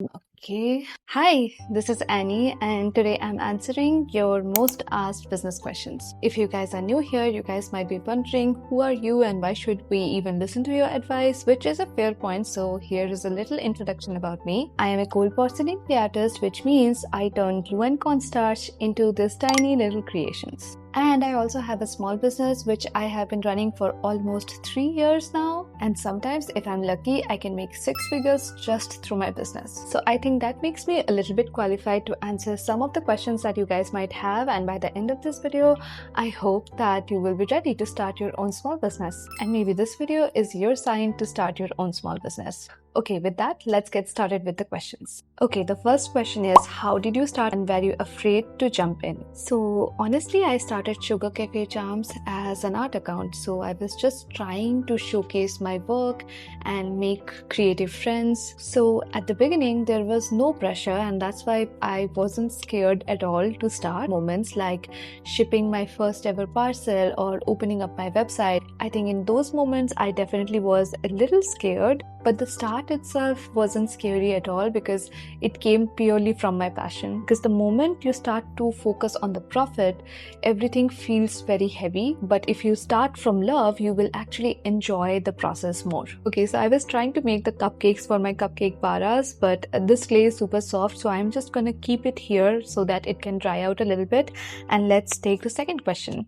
Okay. Hi, this is Annie, and today I'm answering your most asked business questions. If you guys are new here, you guys might be wondering who are you and why should we even listen to your advice, which is a fair point. So, here is a little introduction about me. I am a cold porcelain clay artist, which means I turn glue and cornstarch into these tiny little creations. And I also have a small business which I have been running for almost 3 years now. And sometimes, if I'm lucky, I can make 6 figures just through my business. So I think that makes me a little bit qualified to answer some of the questions that you guys might have. And by the end of this video, I hope that you will be ready to start your own small business. And maybe this video is your sign to start your own small business. Okay, with that, let's get started with the questions. Okay, the first question is, how did you start and were you afraid to jump in? So honestly, I started Sugar Cafe Charms as an art account. So I was just trying to showcase my work and make creative friends. So at the beginning, there was no pressure, and that's why I wasn't scared at all to start. Moments like shipping my first ever parcel or opening up my website, I think in those moments, I definitely was a little scared. But the start itself wasn't scary at all because it came purely from my passion. Because the moment you start to focus on the profit, everything feels very heavy. But if you start from love, you will actually enjoy the process more. Okay, so I was trying to make the cupcakes for my cupcake paras, but this clay is super soft, so I'm just gonna keep it here so that it can dry out a little bit. And let's take the second question.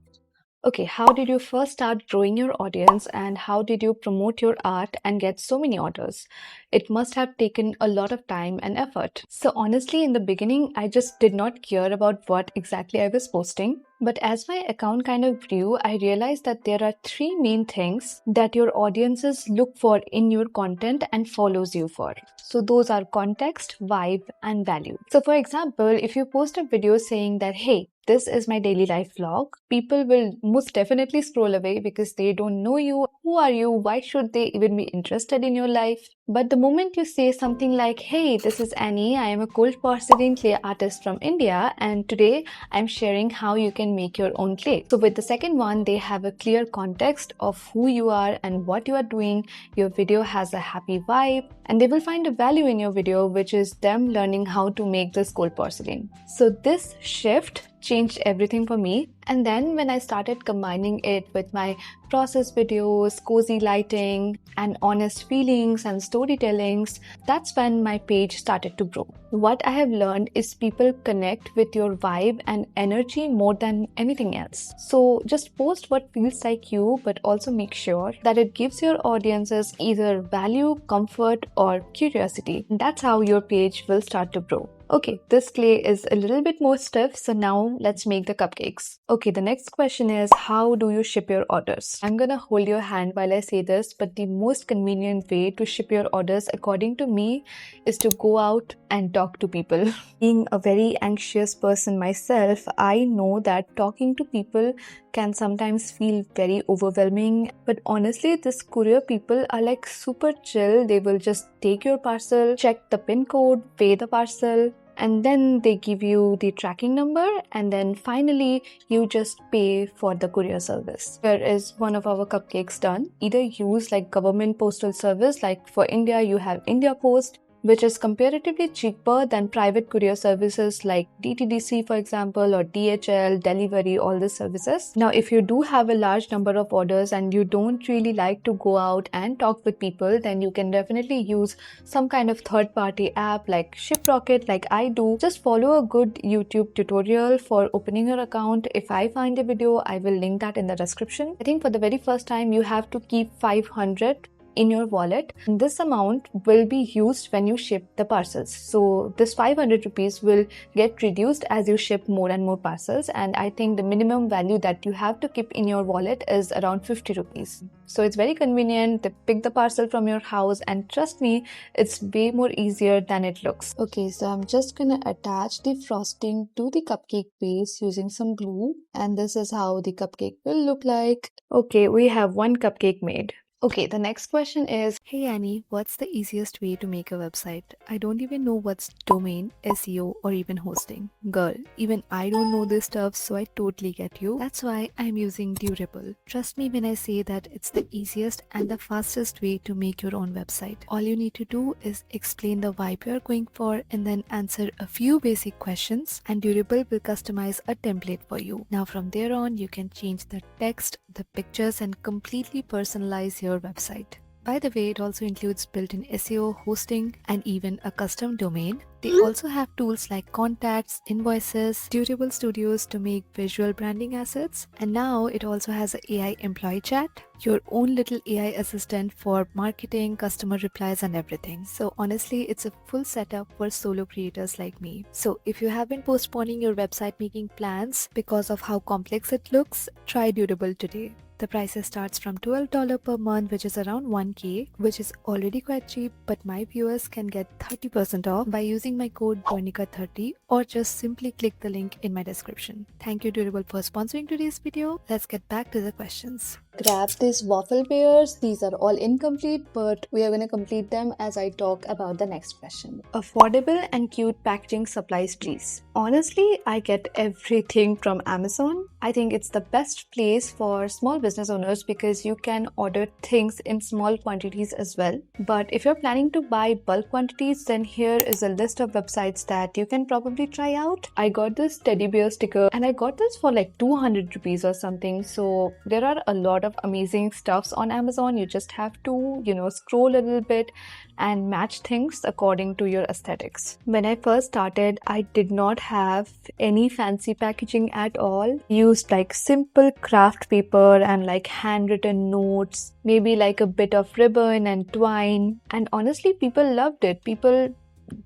Okay, how did you first start growing your audience and how did you promote your art and get so many orders? It must have taken a lot of time and effort. So honestly, in the beginning, I just did not care about what exactly I was posting. But as my account kind of grew, I realized that there are 3 main things that your audiences look for in your content and follows you for. So those are context, vibe, and value. So for example, if you post a video saying that, hey, this is my daily life vlog, people will most definitely scroll away because they don't know you. Who are you? Why should they even be interested in your life? But the moment you say something like, hey, this is Annie, I am a cold porcelain clay artist from India, and today I'm sharing how you can make your own clay. So with the second one, they have a clear context of who you are and what you are doing. Your video has a happy vibe, and they will find a value in your video, which is them learning how to make this cold porcelain. So this shift changed everything for me. And then when I started combining it with my process videos, cozy lighting, and honest feelings and storytellings, that's when my page started to grow. What I have learned is people connect with your vibe and energy more than anything else. So just post what feels like you, but also make sure that it gives your audiences either value, comfort, or curiosity. And that's how your page will start to grow. Okay, this clay is a little bit more stiff, so now let's make the cupcakes. Okay, the next question is, how do you ship your orders? I'm gonna hold your hand while I say this, but the most convenient way to ship your orders, according to me, is to go out and talk to people. Being a very anxious person myself, I know that talking to people can sometimes feel very overwhelming. But honestly, this courier people are like super chill. They will just take your parcel, check the pin code, pay the parcel, and then they give you the tracking number, and then finally you just pay for the courier service. Here is one of our cupcakes done. Either use like government postal service, like for India you have India Post, which is comparatively cheaper than private courier services like DTDC, for example, or DHL, Delivery, all these services. Now, if you do have a large number of orders and you don't really like to go out and talk with people, then you can definitely use some kind of third-party app like Shiprocket, like I do. Just follow a good YouTube tutorial for opening your account. If I find a video, I will link that in the description. I think for the very first time, you have to keep 500 in your wallet, and this amount will be used when you ship the parcels. So this 500 rupees will get reduced as you ship more and more parcels, and I think the minimum value that you have to keep in your wallet is around 50 rupees. So it's very convenient. They pick the parcel from your house, and trust me, it's way more easier than it looks. Okay, so I'm just gonna attach the frosting to the cupcake base using some glue, and this is how the cupcake will look like. Okay, we have one cupcake made. Okay, the next question is, hey Annie, what's the easiest way to make a website? I don't even know what's domain, SEO, or even hosting. Girl, even I don't know this stuff, so I totally get you. That's why I'm using Durable. Trust me when I say that it's the easiest and the fastest way to make your own website. All you need to do is explain the vibe you're going for and then answer a few basic questions, and Durable will customize a template for you. Now from there on, you can change the text, the pictures, and completely personalize your website. By the way, it also includes built-in SEO, hosting, and even a custom domain. They also have tools like contacts, invoices, Durable Studios to make visual branding assets, and now it also has an AI employee chat, your own little AI assistant for marketing, customer replies, and everything. So honestly, it's a full setup for solo creators like me. So if you have been postponing your website making plans because of how complex it looks, try Durable today. The prices starts from $12 per month, which is around 1K, which is already quite cheap, but my viewers can get 30% off by using my code BONICA30 or just simply click the link in my description. Thank you Durable for sponsoring today's video. Let's get back to the questions. Grab these waffle bears. These are all incomplete, but we are going to complete them as I talk about the next question. Affordable and cute packaging supplies, please. Honestly, I get everything from Amazon. I think it's the best place for small business owners because you can order things in small quantities as well. But if you're planning to buy bulk quantities, then here is a list of websites that you can probably try out. I got this teddy bear sticker and I got this for like 200 rupees or something. So there are a lot of amazing stuffs on Amazon. You just have to, scroll a little bit and match things according to your aesthetics. When I first started, I did not have any fancy packaging at all. Used like simple craft paper and like handwritten notes, maybe like a bit of ribbon and twine. And honestly, people loved it. People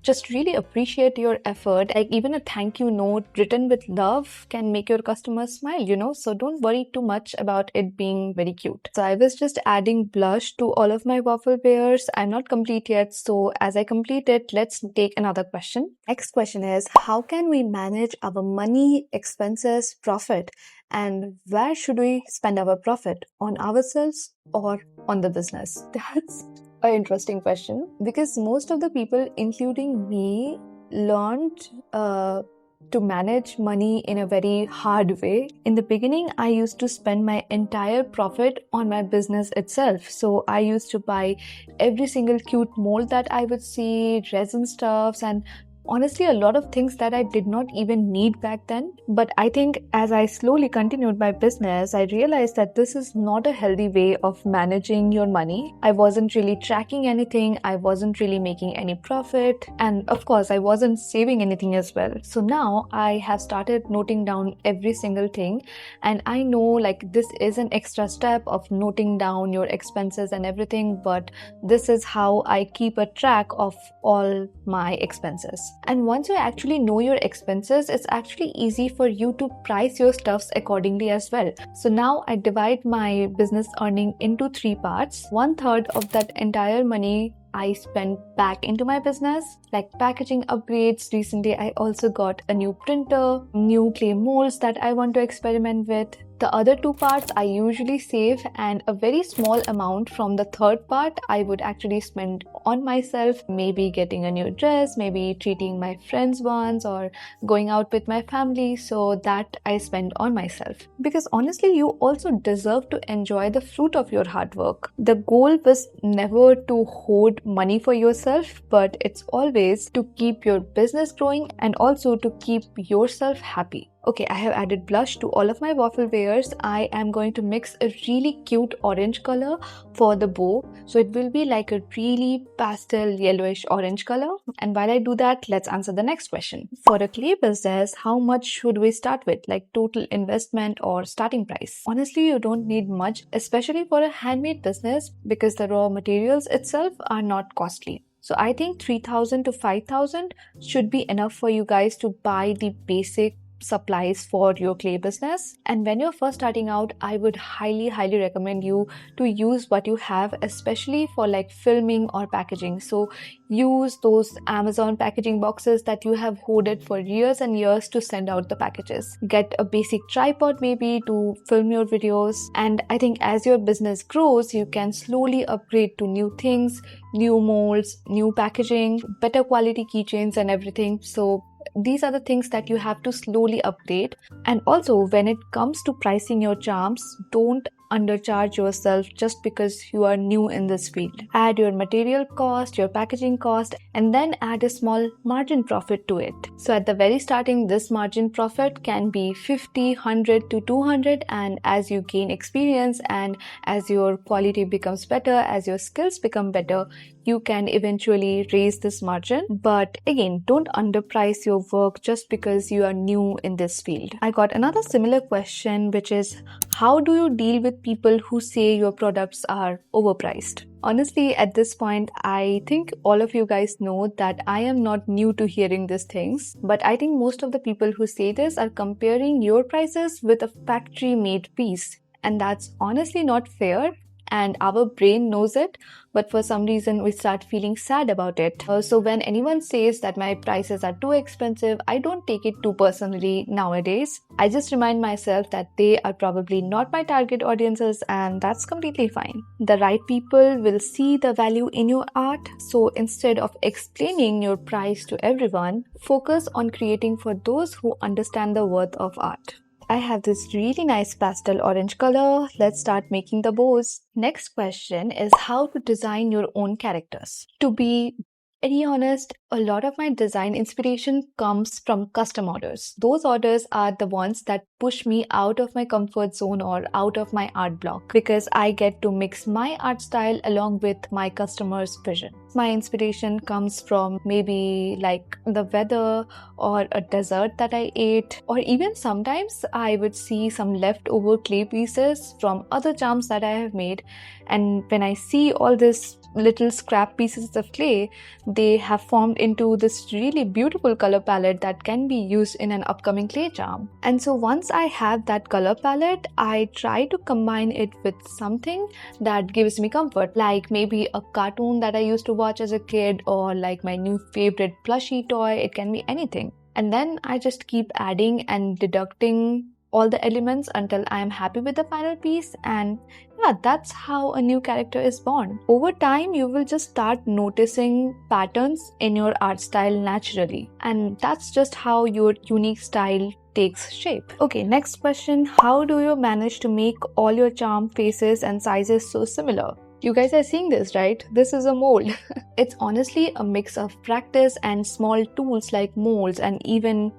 just really appreciate your effort. Like even a thank you note written with love can make your customers smile, so don't worry too much about it being very cute. So I was just adding blush to all of my waffle bears. I'm not complete yet, so as I complete it, let's take another question. Next question is, how can we manage our money, expenses, profit, and where should we spend our profit? On ourselves or on the business? That's an interesting question because most of the people, including me, learned to manage money in a very hard way. In the beginning, I used to spend my entire profit on my business itself. So I used to buy every single cute mold that I would see, resin stuffs, and honestly, a lot of things that I did not even need back then. But I think as I slowly continued my business, I realized that this is not a healthy way of managing your money. I wasn't really tracking anything. I wasn't really making any profit. And of course, I wasn't saving anything as well. So now I have started noting down every single thing. And I know like this is an extra step of noting down your expenses and everything, but this is how I keep a track of all my expenses. And once you actually know your expenses, it's actually easy for you to price your stuffs accordingly as well. So now I divide my business earning into 3 parts. 1/3 of that entire money I spend back into my business, like packaging upgrades. Recently, I also got a new printer, new clay molds that I want to experiment with. The other 2 parts I usually save, and a very small amount from the 3rd part I would actually spend on myself, maybe getting a new dress, maybe treating my friends once, or going out with my family, so that I spend on myself. Because honestly, you also deserve to enjoy the fruit of your hard work. The goal was never to hoard money for yourself, but it's always to keep your business growing and also to keep yourself happy. Okay, I have added blush to all of my waffle bears. I am going to mix a really cute orange color for the bow. So it will be like a really pastel yellowish orange color. And while I do that, let's answer the next question. For a clay business, how much should we start with? Like total investment or starting price? Honestly, you don't need much, especially for a handmade business, because the raw materials itself are not costly. So I think 3,000 to 5,000 should be enough for you guys to buy the basic supplies for your clay business. And when you're first starting out, I would highly recommend you to use what you have, especially for like filming or packaging. So use those Amazon packaging boxes that you have hoarded for years and years to send out the packages. Get a basic tripod maybe to film your videos. And I think as your business grows, you can slowly upgrade to new things, new molds, new packaging, better quality keychains and everything. So these are the things that you have to slowly upgrade. And also, when it comes to pricing your charms, don't undercharge yourself just because you are new in this field. Add your material cost, your packaging cost, and then add a small margin profit to it. So at the very starting, this margin profit can be 50, 100 to 200, and as you gain experience and as your quality becomes better, as your skills become better, you can eventually raise this margin. But again, don't underprice your work just because you are new in this field. I got another similar question, which is, how do you deal with people who say your products are overpriced? Honestly, at this point, I think all of you guys know that I am not new to hearing these things, but I think most of the people who say this are comparing your prices with a factory-made piece, and that's honestly not fair. And our brain knows it, but for some reason we start feeling sad about it. So when anyone says that my prices are too expensive, I don't take it too personally nowadays. I just remind myself that they are probably not my target audiences, and that's completely fine. The right people will see the value in your art. So instead of explaining your price to everyone, focus on creating for those who understand the worth of art. I have this really nice pastel orange color. Let's start making the bows. Next question is how to design your own characters. To be very honest, a lot of my design inspiration comes from custom orders. Those orders are the ones that push me out of my comfort zone or out of my art block, because I get to mix my art style along with my customer's vision. My inspiration comes from maybe like the weather or a dessert that I ate, or even sometimes I would see some leftover clay pieces from other charms that I have made, and when I see all this little scrap pieces of clay, they have formed into this really beautiful color palette that can be used in an upcoming clay charm. And so once I have that color palette, I try to combine it with something that gives me comfort, like maybe a cartoon that I used to watch as a kid, or like my new favorite plushie toy. It can be anything. And then I just keep adding and deducting all the elements until I am happy with the final piece. And yeah, that's how a new character is born. Over time, you will just start noticing patterns in your art style naturally. And that's just how your unique style takes shape. Okay, next question. How do you manage to make all your charm faces and sizes so similar? You guys are seeing this, right? This is a mold. It's honestly a mix of practice and small tools like molds and even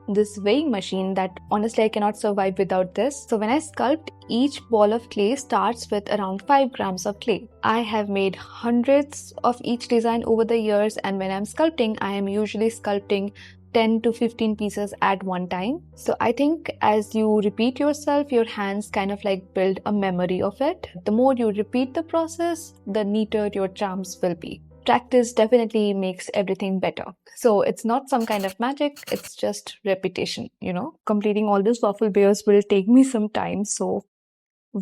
this weighing machine that honestly I cannot survive without this. So when I sculpt, each ball of clay starts with around 5 grams of clay. I have made hundreds of each design over the years, and when I'm sculpting, I am usually sculpting 10 to 15 pieces at one time. So I think as you repeat yourself, your hands kind of like build a memory of it. The more you repeat the process, the neater your charms will be. Practice definitely makes everything better. So it's not some kind of magic, it's just repetition, Completing all these waffle bears will take me some time, so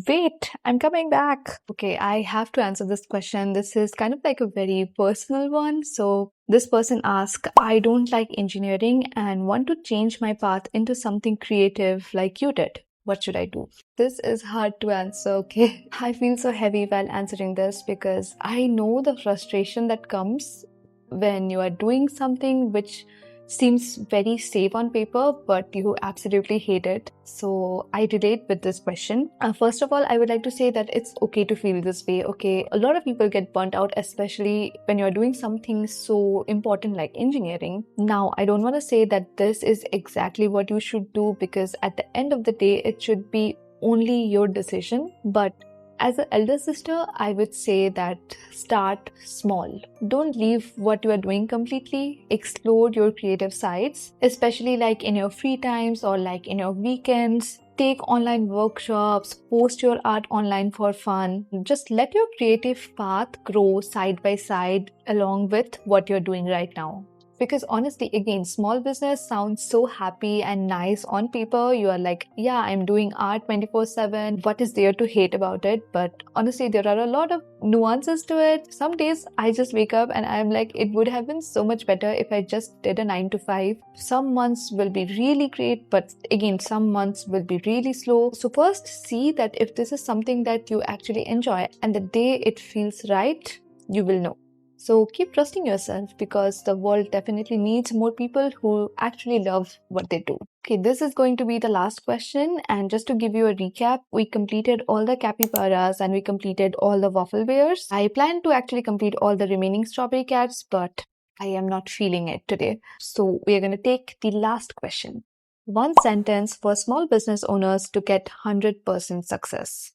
wait, I'm coming back. Okay, I have to answer this question. This is kind of like a very personal one. So this person asked, I don't like engineering and want to change my path into something creative like you did. What should I do? This is hard to answer, okay? I feel so heavy while answering this because I know the frustration that comes when you are doing something which seems very safe on paper, but you absolutely hate it. So I relate with this question. First of all, I would like to say that it's okay to feel this way, okay? A lot of people get burnt out, especially when you're doing something so important like engineering. Now, I don't want to say that this is exactly what you should do, because at the end of the day, it should be only your decision. But as an elder sister, I would say that start small. Don't leave what you are doing completely. Explore your creative sides, especially like in your free times or like in your weekends. Take online workshops, post your art online for fun. Just let your creative path grow side by side along with what you're doing right now. Because honestly, again, small business sounds so happy and nice on paper. You are like, yeah, I'm doing art 24/7. What is there to hate about it? But honestly, there are a lot of nuances to it. Some days I just wake up and I'm like, it would have been so much better if I just did a 9 to 5. Some months will be really great, but again, some months will be really slow. So first see that if this is something that you actually enjoy, and the day it feels right, you will know. So keep trusting yourself, because the world definitely needs more people who actually love what they do. Okay, this is going to be the last question. And just to give you a recap, we completed all the capybaras and we completed all the waffle bears. I plan to actually complete all the remaining strawberry cats, but I am not feeling it today. So we are going to take the last question. One sentence for small business owners to get 100% success.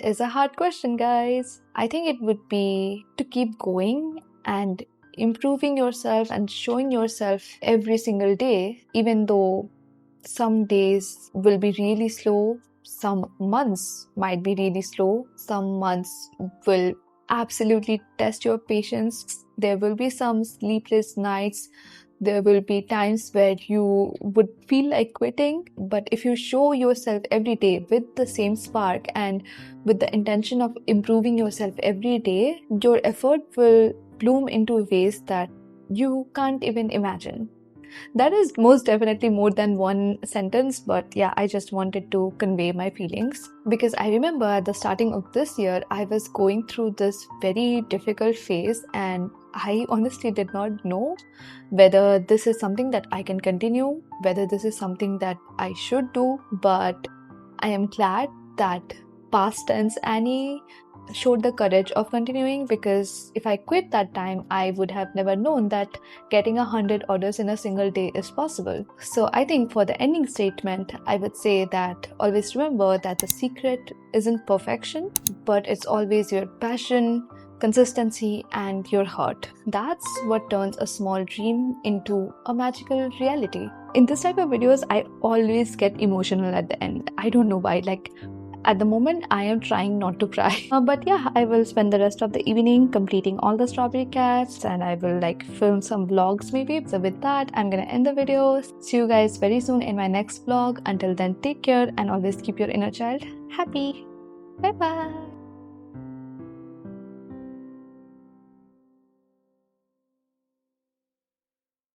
Is a hard question, guys. I think it would be to keep going and improving yourself and showing yourself every single day, even though some days will be really slow, some months might be really slow, some months will absolutely test your patience. There will be some sleepless nights. There will be times where you would feel like quitting, but if you show yourself every day with the same spark and with the intention of improving yourself every day, your effort will bloom into ways that you can't even imagine. That is most definitely more than one sentence, but yeah, I just wanted to convey my feelings, because I remember at the starting of this year, I was going through this very difficult phase and I honestly did not know whether this is something that I can continue, whether this is something that I should do, but I am glad that past tense Annie showed the courage of continuing, because if I quit that time, I would have never known that getting 100 orders in a single day is possible. So I think for the ending statement, I would say that always remember that the secret isn't perfection, but it's always your passion, consistency, and your heart. That's what turns a small dream into a magical reality. In this type of videos, I always get emotional at the end. I don't know why. Like, at the moment, I am trying not to cry. But yeah, I will spend the rest of the evening completing all the strawberry cats, and I will like film some vlogs maybe. So with that, I'm gonna end the video. See you guys very soon in my next vlog. Until then, take care and always keep your inner child happy. Bye bye.